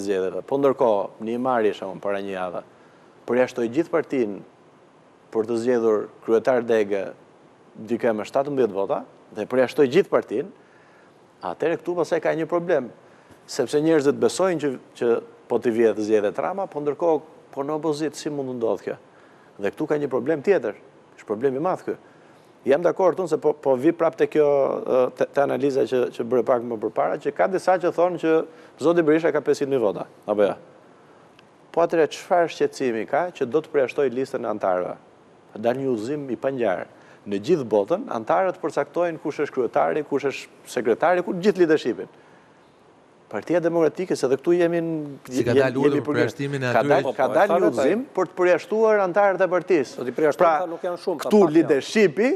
zgjedhjeve. Po ndërkohë, një marrje shumë para një javë, përjashtoi gjithë partinë për të zgjedhur kryetar degë dike me 17 vota, dhe përjashtoi gjithë partinë, atëherë këtu pastaj ka një problem, sepse njerëzit besojnë që po t'i vjedh zgjedhjet Rama, po ndërkohë po në opozitë si mund të ndodhë kjo? Dhe këtu ka një problem tjetër, është problem i madh ky. Jam dakord unë se po vi prapë te kjo te analiza që bëre pak më përpara, që ka disa që thonë që zoti Berisha ka 500.000 vota, apo ja. Po atëherë çfarë shqetësimi ka që do të përjashtojë listën e antarëve? Dal një udhëzim i pangjarë. Në gjithë botën, antarët përcaktojnë kush është kryetari, kush është sekretari, gjithë leadershipin. Partia Demokratike, se dhe këtu jemi ka dalë për përjashtimin e atyre. Ka dalë një udhëzim për të përjashtuar antarët e partisë. Pra, këtu leadershipi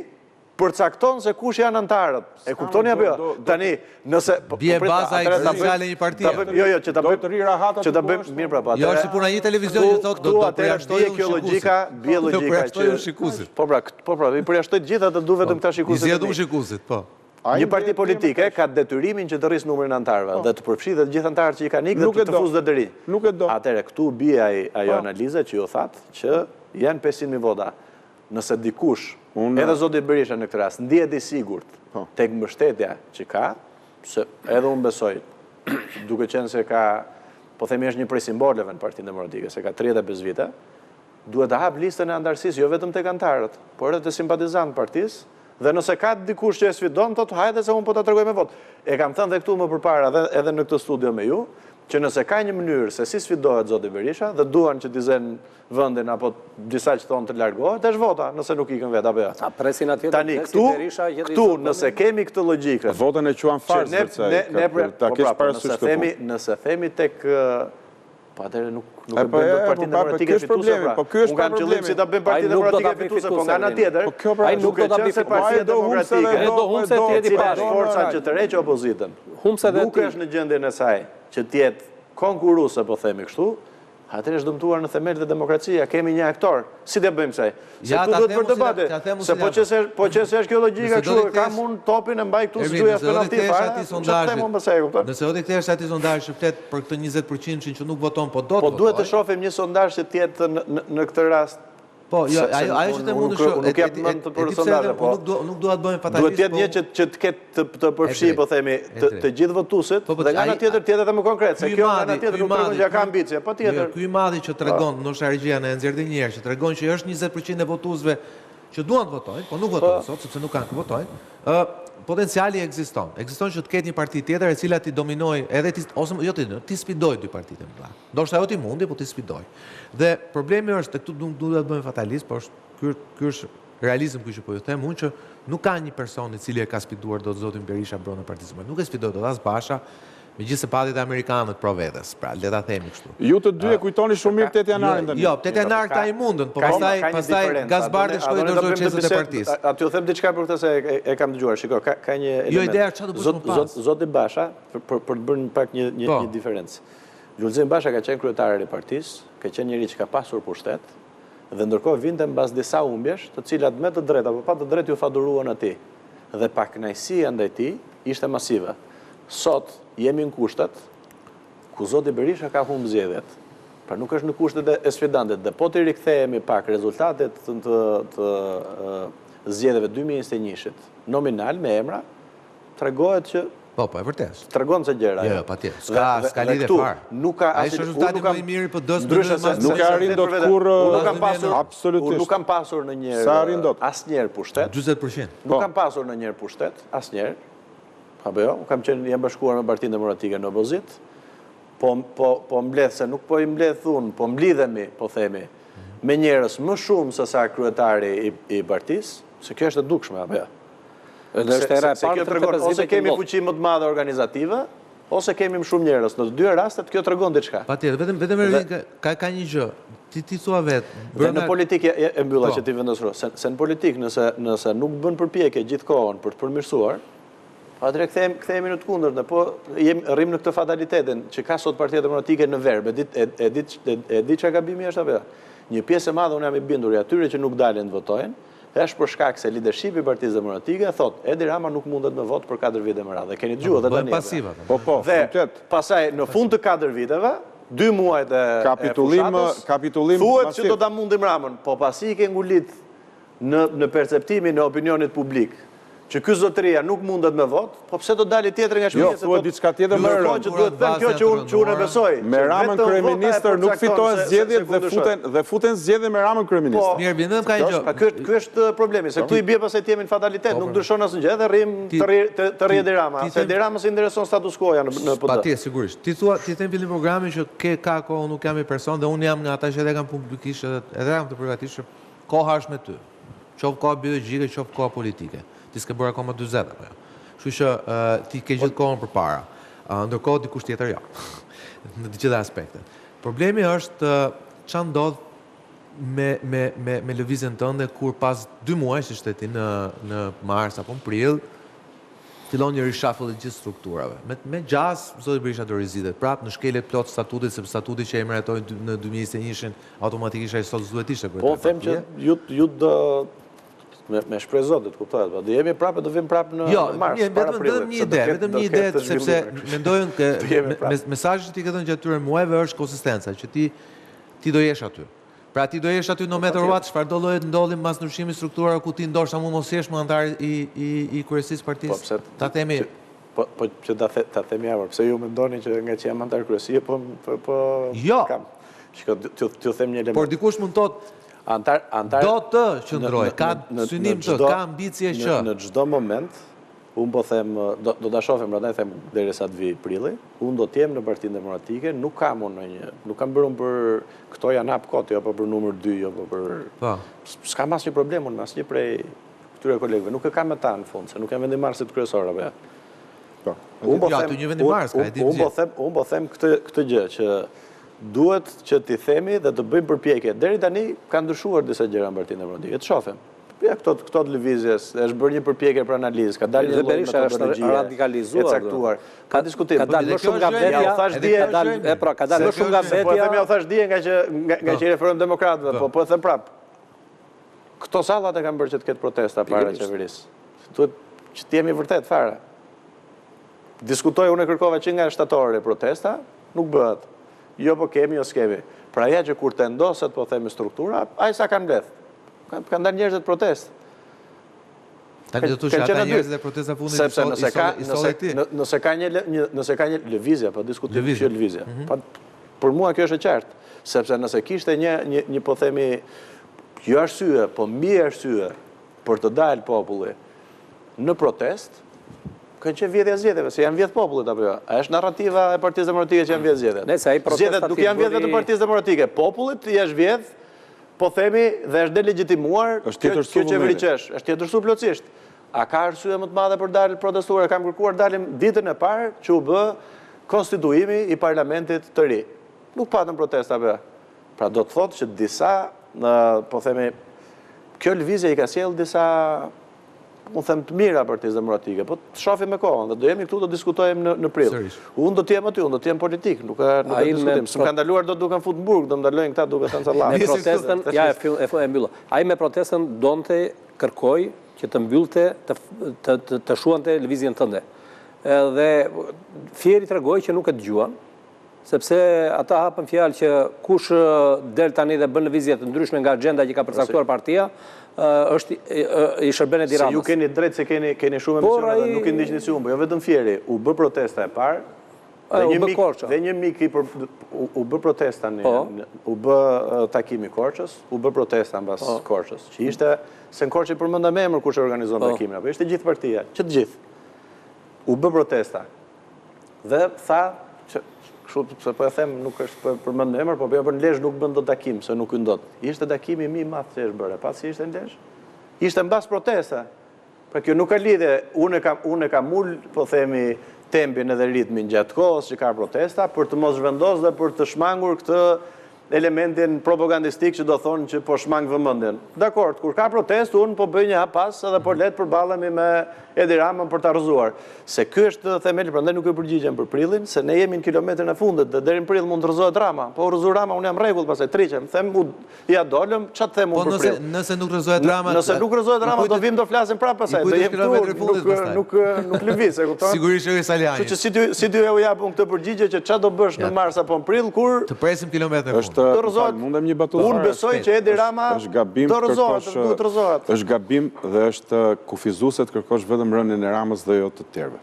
përcakton se kush janë antarët. E kuptoni apo jo? Tani, nëse bie baza ekzistenciale e një partie. Jo, që ta bëjmë mirë prapë. Jo, është puna një televizion që thotë do të përjashtojë logjika, bie logjika që Po pra, i përjashtoi gjithë ato du vetëm këta shikuesit. I zgjedhëm shikuesit, po. Një parti politike ka detyrimin që të rrisë numrin e antarëve dhe të përfshijë gjithë antarët që i kanë ikë dhe të fuzë deri. Nuk e do. Atëherë këtu bie ajo analiza që ju thatë që janë 500.000 vota. Nëse dikush, edhe zoti Berisha në këtë rast, ndihet i sigurt tek mbështetja që ka, se edhe unë besoj, duke qenë se ka, po themi është një prej simboleve në Partinë Demokratike, se ka 35 vite, duhet të hap listën e antarësisë, jo vetëm tek antarët, por edhe të simpatizantë partisë. Dhe nëse ka dikush që e sfidon, thotë hajde se unë po ta tregoj me votë. E kam thënë dhe këtu më përpara edhe në këtë studio me ju, që nëse ka një mënyrë se si sfidohet zoti Berisha dhe duan që t'i zënë vendin apo disa që thonë të largohet, është vota, nëse nuk ikën vetë apo jo. Ta presin atje tani këtu nëse kemi këtë logjikë. Votën e quan farsë ta kesh parasysh. Nëse themi tek po atëherë nuk e bëjmë Partinë Demokratike fituese pra. Unë kam qëllim si ta bëjmë Partinë Demokratike fituese, po nga ana tjetër, ai nuk do ta bëjë Partia Demokratike. Do humse të jeti bashkë. Forca që të rreqë opozitën. Nuk është në gjendjen e saj që të jetë konkurruese, po themi kështu. Atëherë është dëmtuar në themel dhe demokracia, kemi një aktor. Si të bëjmë kësaj? Se tu duhet për debate. Se po që se është kjo logjika kështu, kam unë topin e mbaj këtu së gjuja penalti fare. Nëse do të kthesh atij sondazh që flet për këtë 20% që nuk voton, po do të votojë. Po duhet të shohim një sondazh që të jetë në këtë rast. Po, jo, ajo që të mundë shumë, nuk jap mend për sondazhe, po nuk duhet bëjmë fatalisht. Duhet të jetë një që të ketë të përfshijë, po themi, të gjithë votuesit, dhe nga ana tjetër tjetër edhe më konkret, se kjo nga ana tjetër nuk tregon që ka ambicie, patjetër. Ky i madhi që tregon, ndoshta regjia në nxjerrë një herë, që tregon që është 20% e votuesve që duan të votojnë, po nuk votojnë sot, sepse nuk kanë të votojnë. Potenciali ekziston. Ekziston që të ketë një parti tjetër e cila ti dominoj edhe ose jo ti sfidoj dy partitë më mëdha. Ndoshta ajo ti mundi, po ti sfidoj. Dhe problemi është këtu nuk duhet të bëjmë fatalist, por ky është realizëm ky që po ju them unë që nuk ka një person i cili e ka sfiduar dot zotin Berisha brenda partisë. Nuk e sfidoi dot as Basha, megjithëse patit amerikanët provedhes, pra le ta themi kështu. Ju të dy e kujtoni shumë mirë 8 janarin tani. Jo, 8 janar ka i mundën, po pastaj Gazbardi shkoi dorëzoi çezët e partisë. Aty u them diçka për këtë se e kam dëgjuar. Shiko, ka një element. Jo ideja çfarë do bësh më pas. Zoti Basha për të bërë pak një diferencë. Lulzim Basha ka qenë kryetari i partisë, ka qenë njëri që ka pasur pushtet, dhe ndërkohë vinte mbas disa humbjesh, të cilat me të drejtë apo pa të drejtë ju faduruan atij. Dhe pakënaqësia ndaj tij ishte masive. Sot jemi në kushtet ku zoti Berisha ka humbë zgjedhjet. Pra nuk është në kushtet e sfidantit. Dhe po të rikthehemi pak rezultatet të zgjedhjeve 2021-shit, nominal me emra, tregohet që po, e vërtet. Tregon se gjëra. Jo, patjetër. Ska lidhje fare. Nuk ka ai rezultati më i miri po dos nuk ka arrin dot kurrë. Nuk kam pasur absolutisht. Nuk kam pasur ndonjëherë asnjëherë pushtet. 40%. Nuk kam pasur ndonjëherë pushtet, asnjëherë. Apo jo, kam qenë jam bashkuar me Partinë Demokratike në opozit. Po mbledh se nuk po i mbledh unë, po mblidhemi, po themi, me njerëz më shumë se sa kryetari i partisë, se kjo është e dukshme apo jo. Ose kemi fuqi më të madhe organizative, ose kemi më shumë njerëz. Në të dy rastet kjo tregon diçka. Patjetër, vetëm ka një gjë. Ti thua vetë. Në politikë e mbylla që ti vendosur, se në politikë nëse nuk bën përpjekje gjithkohon për të përmirësuar, atëherë kthehemi në të kundërt, po rrim në këtë fatalitetin që ka sot Partia Demokratike në verb. E di çka gabimi është apo jo? Një pjesë e madhe unë jam i bindur atyre që nuk dalin të votojnë, është për shkak se leadershipi i Partisë Demokratike thotë Edi Rama nuk mundet me votë për 4 vite më radhë. Keni dëgjuar edhe tani. Pasiva. Po, dhe pastaj në fund të 4 viteve 2 muajt e fushatës, thuhet që do ta mundim Ramën, po pasi I ke ngulit në perceptimin e opinionit publik, që ky zotëria nuk mundet me vot, po pse do dalë tjetër nga shpia se thuhet diçka tjetër më rënd. Që duhet të them kjo që unë e besoj. Me Ramën kryeministër nuk fitohen zgjedhjet dhe futen zgjedhje me Ramën kryeministër. Mirë, bindem ka një gjë. Ky është problemi, se këtu I bie pastaj jemi në fatalitet, nuk ndryshon asnjë gjë dhe rrim të rri Edi Rama. Se Edi Ramës I intereson status quo-ja në PD. Patjetër, sigurisht. Ti them fillim programin që ka kohë, unë nuk jam I person dhe unë jam nga ata që edhe kanë publikisht edhe kam të përgatitur koha është me ty. Qoftë koha biologjike, qoftë koha politike. Ti s'ke bërë akoma 40 apo jo. Kështu që ti ke gjithë kohën përpara. Ndërkohë dikush tjetër jo. Në të gjitha aspektet. Problemi është ç'a ndodh me lëvizjen tënde kur pas 2 muajsh ishte ti në mars apo në prill fillon një reshuffle të gjithë strukturave. Me gjas, zoti Berisha do rizitet prapë në shkelje plot statutit, sepse statuti që e emëratoi në 2021-shin automatikisht ai sot duhet ishte Po them që ju do me shpreh zotit, kuptohet, po do jemi prapë, do vim prapë në mars. Vetëm një ide, sepse mendojnë që mesazhi që ti ke dhënë gjatë këtyre muajve është konsistenca, që ti do jesh aty. Pra ti do jesh aty no matter what, çfarë do llojet ndodhin mbas ndryshimit strukturor ku ti ndoshta mund mos jesh më antar I kryesisë partisë. Ta themi po që ta themi ja, pse ju mendoni që nga që jam antar kryesie, po jo. Kam. Shikoj, t'ju them një element. Por dikush mund thotë do të qëndroj, ka synim të, ka ambicie që. Në çdo moment, unë po them, do ta shohim, prandaj them derisa të vi prilli, unë do të jem në Partinë Demokratike, nuk kam bërë unë për këto janë hap kot, jo për numër 2, jo për s'kam asnjë problem unë asnjë prej këtyre kolegëve, nuk e kam me ta në fund, se nuk jam vendimarrësit kryesor apo ja. Po. Aty një vendimarrës ka, e di gjithë. Unë po them këtë gjë që duhet që t'i themi dhe të bëjmë përpjekje. Deri tani kanë ndryshuar disa gjëra në Partinë Demokratike. Të shohim. Ja këto të lëvizjes, është bërë një përpjekje për analizë, ka dalë një lloj metodologjie radikalizuar, e caktuar. Ka diskutim. Ka dalë më shumë nga vetja, ka dalë më shumë nga vetja. Po them ja thash dije nga që referendum demokratëve, po them prap. Këto sallat e kanë bërë që të ketë protesta para qeverisë. Duhet që të jemi vërtet fare. Diskutoj unë kërkova që nga shtatorë protesta, nuk bëhet. Jo po kemi, jo s'kemi. Pra ja që kur të ndoset, po themi struktura, ai sa kanë mbledh. Kanë dalë njerëzit protest. Tani do të thosh ata njerëzit e protesta fundit nëse ka një lëvizje, po diskutojmë që lëvizje. Për mua kjo është e qartë, sepse nëse kishte një po themi jo arsye, po mbi arsye për të dalë populli në protest, kanë qenë vjedhja zgjedhjeve, se janë vjedh popullit apo jo. A është narrativa e Partisë Demokratike që janë vjedh zgjedhjet? Zgjedhjet nuk janë vjedh vetëm Partisë Demokratike, popullit i është vjedh, po themi dhe është delegitimuar kjo qeveriqesh, është tjetërsu plotësisht. A ka arsye më të madhe për dalë protestuar? Kam kërkuar dalim ditën e parë që u bë konstituimi I parlamentit të ri. Nuk patën protesta apo jo. Pra do të thotë që disa, po themi, kjo lëvizje I ka sjellë disa unë them të mira Partisë Demokratike, po të shohim me kohën, dhe do jemi këtu të diskutojmë në prill. Unë do të jem aty, unë do të jem politik, nuk ka diskutim. S'm ka ndaluar do të duken fut në burg, do ndalojnë këta duke thënë sallat. Me protestën, ja e mbyll. Ai me protestën donte kërkoi që të mbyllte të shuante lëvizjen tënde. Edhe Fieri tregoi që nuk e dëgjuan, sepse ata hapën fjalë që kush del tani dhe bën lëvizje të ndryshme nga agjenda që ka përcaktuar partia, është I shërben Edi Ramës. Se ju keni drejt se keni shumë emisione dhe nuk I ndiqni si unë, po jo vetëm Fieri, u bë protesta e parë, dhe një mik u bë protesta, u bë takimi Korçës, u bë protesta mbas Korçës, që ishte, se në Korçë I përmenda me emër kush organizon takimin, apo ishte gjithë partia, që të gjithë. U bë protesta. Dhe tha, se po e them nuk është përmend emër, po për në Lezhë nuk bën dot takim, se nuk ndot. Ishte takimi më I madh që është bërë, pasi ishte në Lezhë. Ishte mbas protesta. Pra kjo nuk ka lidhje, unë e kam ul, po themi, tempin edhe ritmin gjatë kohës që ka protesta, për të mos vendos dhe për të shmangur këtë elementin propagandistik që do thonë që po shmang vëmendjen. Dakor, kur ka protest, unë po bëj një hapas edhe po let përballemi me Edi Ramën për ta rrëzuar. Se ky është themeli, prandaj nuk e përgjigjem për prillin, se ne jemi në kilometrin e fundit dhe deri në prill mund të rrëzohet Rama. Po rrëzu Rama, unë jam rregull, pastaj triqem, them ja dolëm, ç'a them unë për prill. Po nëse nuk rrëzohet Rama, nëse nuk rrëzohet Rama, do vim do flasim prapë pastaj. Do jem këtu, nuk lëviz, e kupton? Sigurisht është Saliani. Kështu që si ty u jap unë këtë përgjigje që ç'a do bësh në mars apo në prill kur të presim kilometrin e fundit. Mundem një batutë. Unë besoj që Edi Rama do rrëzohet, duhet rrëzohet. Është gabim dhe është kufizuese të kërkosh vetëm rënien e Ramës dhe jo të tjerëve.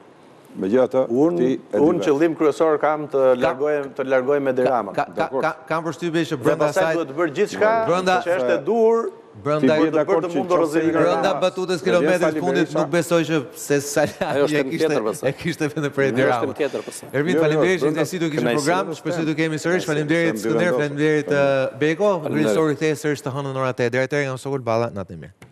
Megjithatë, unë qëllim kryesor kam të largoj me Edi Ramën. Kam përshtypjen që brenda asaj duhet të bërë gjithçka që është e duhur. Brenda batutës kilometrit fundit nuk besoj që se Saliani e kishte vetëm për Edi Ramën. Ervin, faleminderit që interesitu kishte program, shpresoj të kemi sërish. Faleminderit Skënder, faleminderit Beko. Grisori kthehej sërish të hënën ora 8. Deri atëherë, jam Sokol Balla, natë mirë.